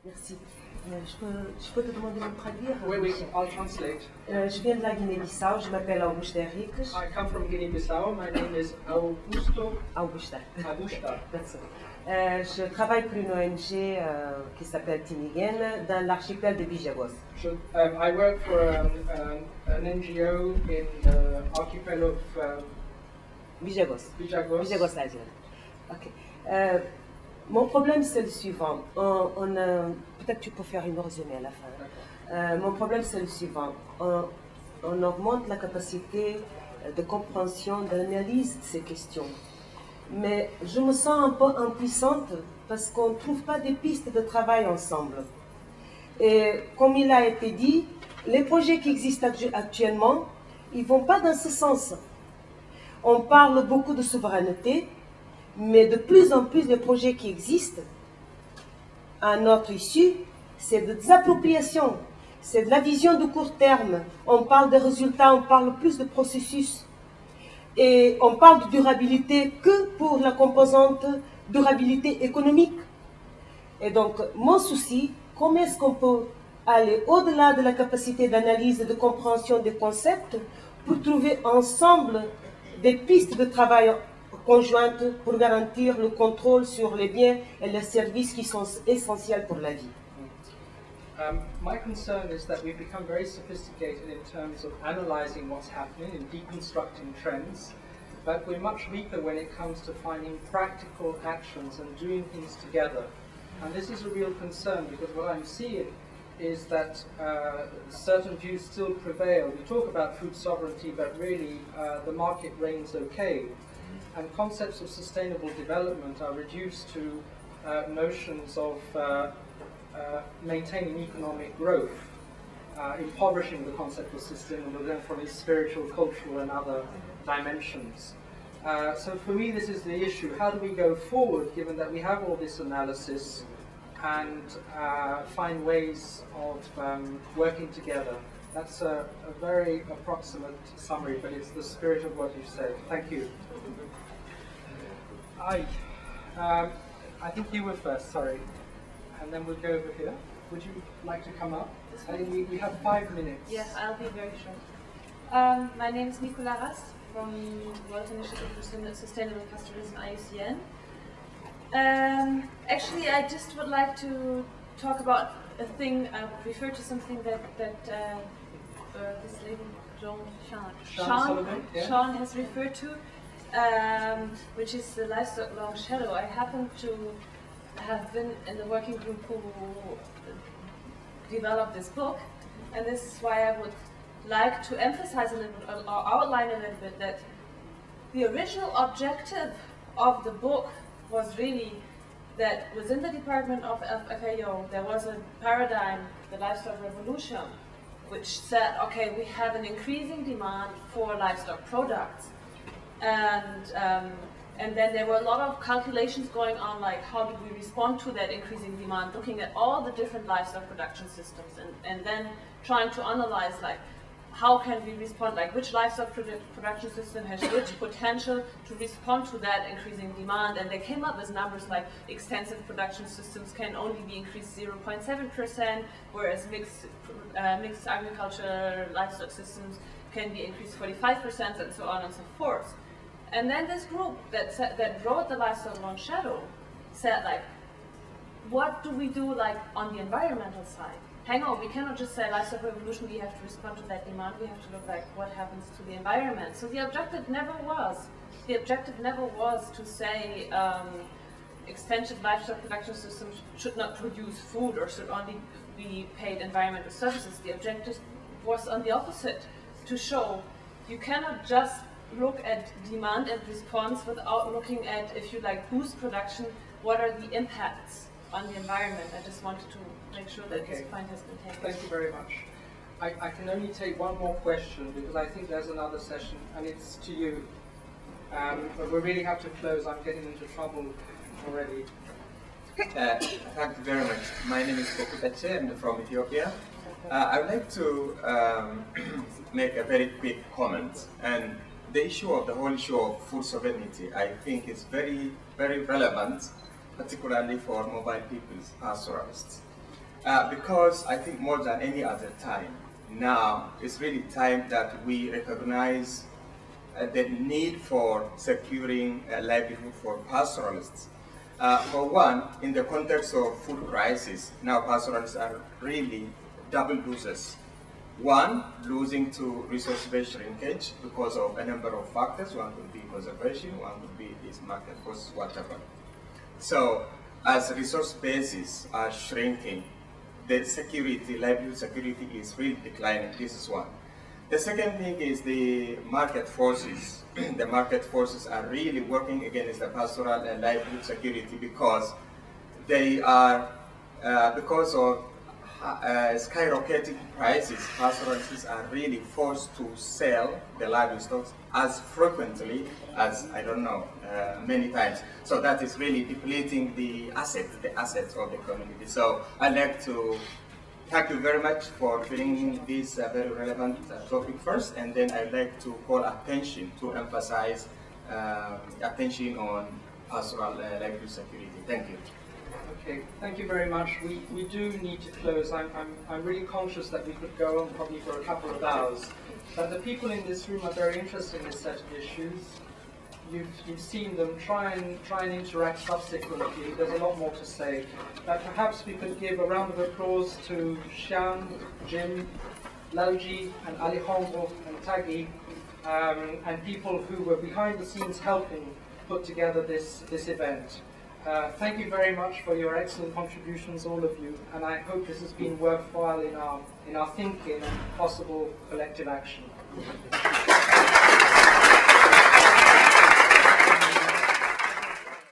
Merci. Je peux te demander de me traduire? Oui, I'll translate. Je viens de la Guinée-Bissau, je m'appelle Augusta Henriques. I come from Guinea-Bissau. My name is Augusta. Augusta. That's it. Je travaille pour une ONG qui s'appelle Tinigen dans l'archipel de Bijagos. So, I work for an NGO in the archipel of Bijagos. Bijagos. Bijagos Island. Ok. Mon problème c'est le suivant. Peut-être tu peux faire une résumé à la fin. Mon problème c'est le suivant. On augmente la capacité de compréhension, d'analyse de ces questions. Mais je me sens un peu impuissante parce qu'on ne trouve pas des pistes de travail ensemble. Et comme il a été dit, les projets qui existent actuellement, ils ne vont pas dans ce sens. On parle beaucoup de souveraineté, mais de plus en plus les projets qui existent, à notre issue, c'est de désappropriation, c'est de la vision de court terme. On parle de résultats, on parle plus de processus. Et on parle de durabilité que pour la composante durabilité économique. Et donc, mon souci, comment est-ce qu'on peut aller au-delà de la capacité d'analyse et de compréhension des concepts pour trouver ensemble des pistes de travail conjointes pour garantir le contrôle sur les biens et les services qui sont essentiels pour la vie. My concern is that we've become very sophisticated in terms of analyzing what's happening and deconstructing trends, but we're much weaker when it comes to finding practical actions and doing things together. And this is a real concern because what I'm seeing is that certain views still prevail. We talk about food sovereignty, but really the market reigns okay. And concepts of sustainable development are reduced to notions of maintaining economic growth, impoverishing the concept of sustainable then from its spiritual, cultural and other dimensions. So for me this is the issue. How do we go forward given that we have all this analysis and find ways of working together? That's a very approximate summary, but it's the spirit of what you've said. Thank you. I think you were first, sorry. And then we'll go over here. Would you like to come up? I think we have 5 minutes. Yes, I'll be very short. My name is Nicola Rast from World Initiative for Sustainable Pastoralism, IIED. Actually, I just would like to talk about a thing, refer to something that this lady, Sean has referred to, which is the livestock long shadow. I happen to have been in the working group who developed this book, and this is why I would like to emphasize a little bit, or outline a little bit, that the original objective of the book was really that within the department of FAO there was a paradigm, the livestock revolution, which said, okay, we have an increasing demand for livestock products, and then there were a lot of calculations going on, like how do we respond to that increasing demand, looking at all the different livestock production systems, and then trying to analyze, like, how can we respond, like which livestock production system has which potential to respond to that increasing demand. And they came up with numbers like extensive production systems can only be increased 0.7%, whereas mixed agriculture livestock systems can be increased 45%, and so on and so forth. And then this group that wrote the livestock long shadow said, like, what do we do, like, on the environmental side? Hang on, we cannot just say livestock revolution, we have to respond to that demand, we have to look like what happens to the environment. So the objective never was to say extensive livestock production systems should not produce food or should only be paid environmental services. The objective was on the opposite, to show you cannot just look at demand and response without looking at, if you like, boost production, what are the impacts on the environment. I just wanted to make sure that this point has been taken. Thank you very much. I can only take one more question because I think there's another session and it's to you. But we really have to close. I'm getting into trouble already. Thank you very much. My name is Kokubetse. I'm from Ethiopia. I would like to make a very quick comment. And the issue of the whole issue of food sovereignty, I think, is very, very relevant, particularly for mobile people's pastoralists. because I think more than any other time, now it's really time that we recognize the need for securing a livelihood for pastoralists. For one, in the context of food crisis, now pastoralists are really double losers. One, losing to resource-based shrinkage because of a number of factors. One could be conservation, one could be this market forces, whatever. So, as resource bases are shrinking, the security, livelihood security is really declining. This is one. The second thing is the market forces. The market forces are really working against the pastoral and livelihood security because they are, because of skyrocketing prices, pastoralists are really forced to sell the livestock as frequently as, I don't know, many times. So that is really depleting the assets of the community. So I'd like to thank you very much for bringing this very relevant topic first, and then I'd like to call attention to emphasize attention on pastoral livelihood security. Thank you. Okay, thank you very much. We do need to close. I'm really conscious that we could go on probably for a couple of hours, but the people in this room are very interested in this set of issues. You've seen them. Try and interact subsequently. There's a lot more to say. But perhaps we could give a round of applause to Xian, Jim, Lalji, and Alejandro and Taghi, and people who were behind the scenes helping put together this event. Thank you very much for your excellent contributions, all of you, and I hope this has been worthwhile in our thinking and possible collective action.